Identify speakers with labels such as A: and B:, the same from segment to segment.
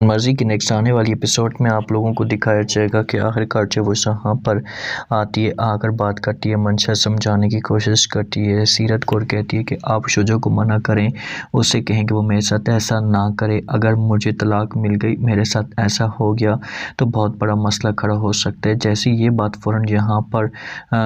A: मर्जी की नेक्स्ट आने वाली एपिसोड में आप लोगों को दिखाया जाएगा कि आखिरकार जो वो यहाँ पर आती है, आकर बात करती है, मंशा समझाने की कोशिश करती है सीरत को और कहती है कि आप शुजा को मना करें, उससे कहें कि वो मेरे साथ ऐसा ना करे। अगर मुझे तलाक मिल गई, मेरे साथ ऐसा हो गया तो बहुत बड़ा मसला खड़ा हो सकता है। जैसे ये बात फ़ौरन यहाँ पर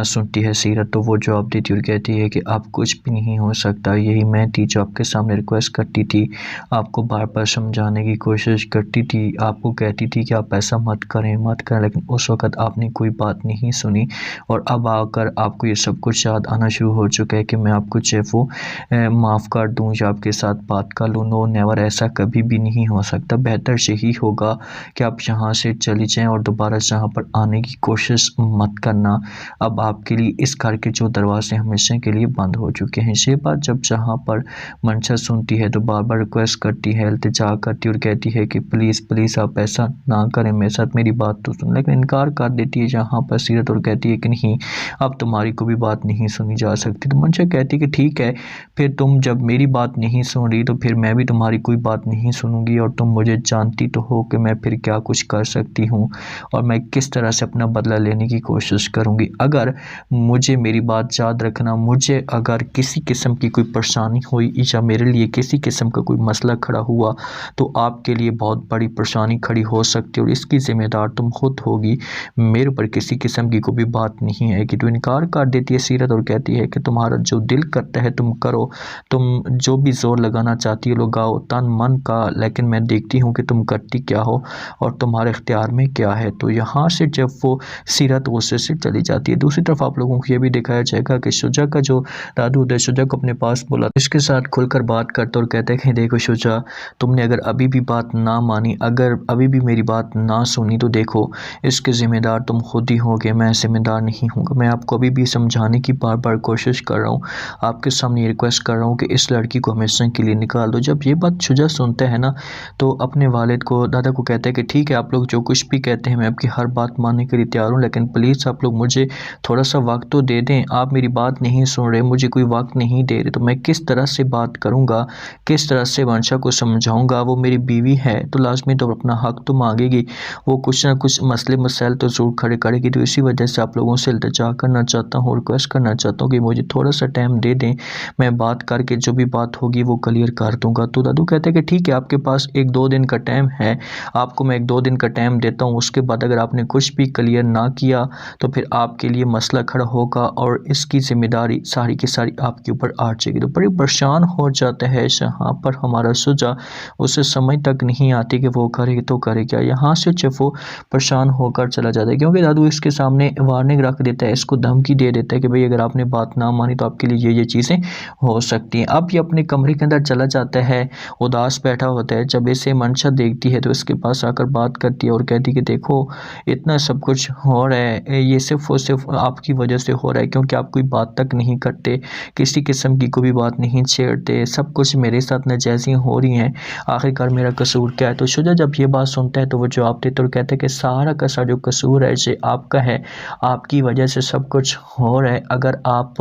A: सुनती है सीरत तो वो जवाब देती और कहती है कि आप कुछ भी नहीं हो सकता, यही मैं थी जो आपके सामने रिक्वेस्ट करती थी, आपको बार बार समझाने की कोशिश करती थी, आपको कहती थी कि आप ऐसा मत करें मत करें, लेकिन उस वक़्त आपने कोई बात नहीं सुनी और अब आकर आपको ये सब कुछ याद आना शुरू हो चुका है कि मैं आपको जो है वो माफ़ कर दूँ या आपके साथ बात कर लूँ। नो नेवर, ऐसा कभी भी नहीं हो सकता। बेहतर यही होगा कि आप यहाँ से चली जाएँ और दोबारा यहाँ पर आने की कोशिश मत करना। अब आपके लिए इस घर के जो दरवाजे हमेशा के लिए बंद हो चुके हैं। ये बात जब जहाँ पर मंशा सुनती है तो बार बार रिक्वेस्ट करती है, इल्तिजा करती और कहती है कि प्लीज़ प्लीज़ आप ऐसा ना करें, मेरे साथ मेरी बात तो सुन, लेकिन इनकार कर देती है जहाँ पर सीरत और कहती है कि नहीं, अब तुम्हारी कोई भी बात नहीं सुनी जा सकती। तो मंशा कहती है कि ठीक है, फिर तुम जब मेरी बात नहीं सुन रही तो फिर मैं भी तुम्हारी कोई बात नहीं सुनूंगी और तुम मुझे जानती तो हो कि मैं फिर क्या कुछ कर सकती हूँ और मैं किस तरह से अपना बदला लेने की कोशिश करूँगी। अगर मुझे, मेरी बात याद रखना, मुझे अगर किसी किस्म की कोई परेशानी हुई या मेरे लिए किसी किस्म का कोई मसला खड़ा हुआ तो आपके लिए बहुत बड़ी परेशानी खड़ी हो सकती है और इसकी ज़िम्मेदार तुम खुद होगी, मेरे ऊपर किसी किस्म की कोई भी बात नहीं है। कि तो इनकार कर देती है सीरत और कहती है कि तुम्हारा जो दिल करता है तुम करो, तुम जो भी ज़ोर लगाना चाहती हो लगाओ तन मन का, लेकिन मैं देखती हूँ कि तुम करती क्या हो और तुम्हारे इख्तियार में क्या है। तो यहाँ से जब वो सीरत गुस्से से चली जाती है, दूसरी तरफ आप लोगों को ये भी दिखाया जाएगा कि शुजा का जो दादू उदय शुजा को अपने पास बुला, इसके साथ खुलकर बात करता और कहते हैं कि देखो शुजा, तुमने अगर अभी भी बात ना मानी, अगर अभी भी मेरी बात ना सुनी तो देखो इसके ज़िम्मेदार तुम खुद ही होगे, मैं ज़िम्मेदार नहीं हूँ। मैं आपको अभी भी समझाने की बार बार कोशिश कर रहा हूँ, आपके सामने रिक्वेस्ट कर रहा हूँ कि इस लड़की को हमेशा के लिए निकाल दो। जब ये बात शुजा सुनते हैं ना तो अपने वालिद को, दादा को कहते हैं कि ठीक है, आप लोग जो कुछ भी कहते हैं मैं आपकी हर बात मानने के लिए तैयार हूँ, लेकिन प्लीज़ आप लोग मुझे थोड़ा सा वक्त तो दे दें। आप मेरी बात नहीं सुन रहे, मुझे कोई वक्त नहीं दे रहे, तो मैं किस तरह से बात करूँगा, किस तरह से मंशा को समझाऊँगा। वो मेरी बीवी है तो लाजमी तो अपना हक तो मांगेगी, वो कुछ ना कुछ मसले मसाइल तो ज़रूर खड़े करेगी। तो इसी वजह से आप लोगों से इल्तिजा करना चाहता हूँ, रिक्वेस्ट करना चाहता हूँ कि मुझे थोड़ा सा टाइम दे दें, मैं बात करके जो भी बात होगी वो क्लियर कर दूँगा। तो दादू कहते हैं कि ठीक है, आपके पास 1-2 दिन का टाइम है, आपको मैं 1-2 दिन का टाइम देता हूँ, उसके बाद अगर आपने कुछ भी क्लियर ना किया तो फिर आपके लिए मसला खड़ा होगा और इसकी ज़िम्मेदारी सारी की सारी आपके ऊपर आ जाएगी। तो बड़ी परेशान हो जाता है यहाँ पर हमारा शुजा, उसे समझ तक नहीं आती कि वो करे तो करे क्या। यहाँ से जब वो परेशान होकर चला जाता है क्योंकि दादू इसके सामने वार्निंग रख देता है, इसको धमकी दे देता है कि भाई अगर आपने बात ना मानी तो आपके लिए ये चीज़ें हो सकती हैं। अब ये अपने कमरे के अंदर चला जाता है, उदास बैठा होता है। जब इसे मंशा देखती है तो इसके पास आकर बात करती है और कहती है कि देखो, इतना सब कुछ हो रहा है, ये सिर्फ और सिर्फ आपकी वजह से हो रहा है, क्योंकि आप कोई बात तक नहीं करते, किसी किस्म की कोई भी बात नहीं छेड़ते, सब कुछ मेरे साथ नाजायज़ियाँ हो रही हैं, आखिरकार मेरा कसूर क्या है। तो शुजा जब ये बात सुनता है तो वो जवाब देता और कहता है कि सारा का सारा जो कसूर है ये आपका है, आपकी वजह से सब कुछ हो रहा है। अगर आप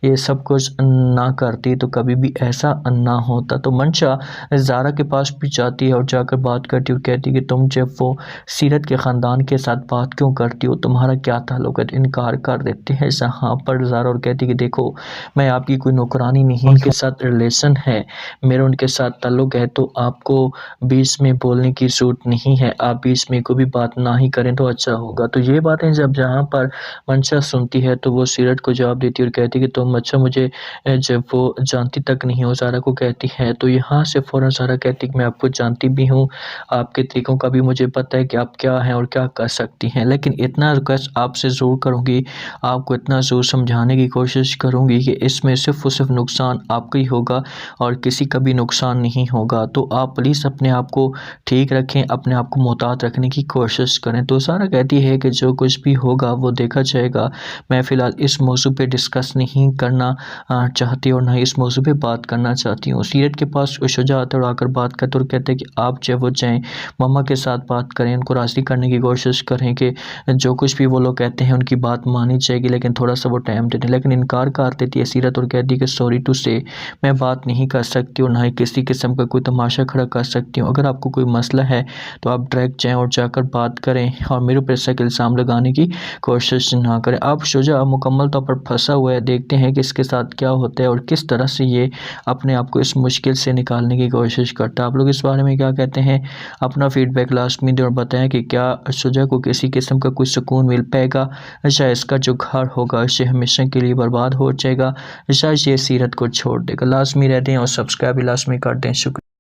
A: ये सब कुछ ना करती तो कभी भी ऐसा ना होता। तो मंशा ज़ारा के पास भी जाती है और जाकर बात करती है और कहती है कि तुम जब वो सीरत के ख़ानदान के साथ बात क्यों करती हो, तुम्हारा क्या ताल्लुक़ है। इनकार कर देते हैं यहाँ पर ज़ारा और कहती है कि देखो, मैं आपकी कोई नौकरानी नहीं, उनके साथ रिलेशन है, मेरा उनके साथ ताल्लुक़ है, तो आपको बीच में बोलने की ज़रूरत नहीं है, आप बीच में कोई भी बात ना ही करें तो अच्छा होगा। तो ये बातें जब जहाँ पर मंशा सुनती है तो वो सीरत को जवाब देती है और कहती है कि तुम अच्छा मुझे जब वो जानती तक नहीं हो, ज़ारा को कहती है। तो यहाँ से फ़ौरन ज़ारा कहती है कि मैं आपको जानती भी हूँ, आपके तरीक़ों का भी मुझे पता है कि आप क्या हैं और क्या कर सकती हैं, लेकिन इतना रिक्वेस्ट आपसे ज़रूर करूँगी, आपको इतना ज़रूर समझाने की कोशिश करूँगी कि इसमें सिर्फ़ और सिर्फ नुकसान आपका ही होगा और किसी का भी नुकसान नहीं होगा। तो आप प्लीज़ अपने आप को ठीक रखें, अपने आप को मोहतात रखने की कोशिश करें। तो ज़ारा कहती है कि जो कुछ भी होगा वो देखा जाएगा, मैं फ़िलहाल इस मौजू पे डिस्कस नहीं करना चाहती और ना ही इस मौजू पे बात करना चाहती हूँ। सीरत के पास शुजा आता है और आकर बात करते और कहते हैं कि आप जब वो जाएँ मम्मा के साथ बात करें, उनको राज़ी करने की कोशिश करें कि जो कुछ भी वो लोग कहते हैं उनकी बात मानी जाएगी, लेकिन थोड़ा सा वो टाइम दे दें। लेकिन इनकार कर देती है सीरत और कहती है कि सॉरी टू से, मैं बात नहीं कर सकती और ना ही किसी किस्म का कोई तमाशा खड़ा कर सकती हूँ। अगर आपको कोई कोई मसला है तो आप डायरेक्ट जाएँ और जाकर बात करें और मेरे ऊपर ऐसा इल्ज़ाम लगाने की कोशिश ना करें। अब शुजा मुकम्मल तौर पर फँसा हुआ है, देखते हैं कि इसके साथ क्या होता है और किस तरह से ये अपने आप को इस मुश्किल से निकालने की कोशिश करता है। आप लोग इस बारे में क्या कहते हैं? अपना फ़ीडबैक लास्ट में दें और बताएँ कि क्या शुजा को किसी किस्म का कोई सुकून मिल पाएगा, या इसका जो घर होगा इसे हमेशा के लिए बर्बाद हो जाएगा, या ये सीरत को छोड़ देगा। लाज़मी रह दें और सब्सक्राइब भी लाज़मी कर दें। शुक्रिया।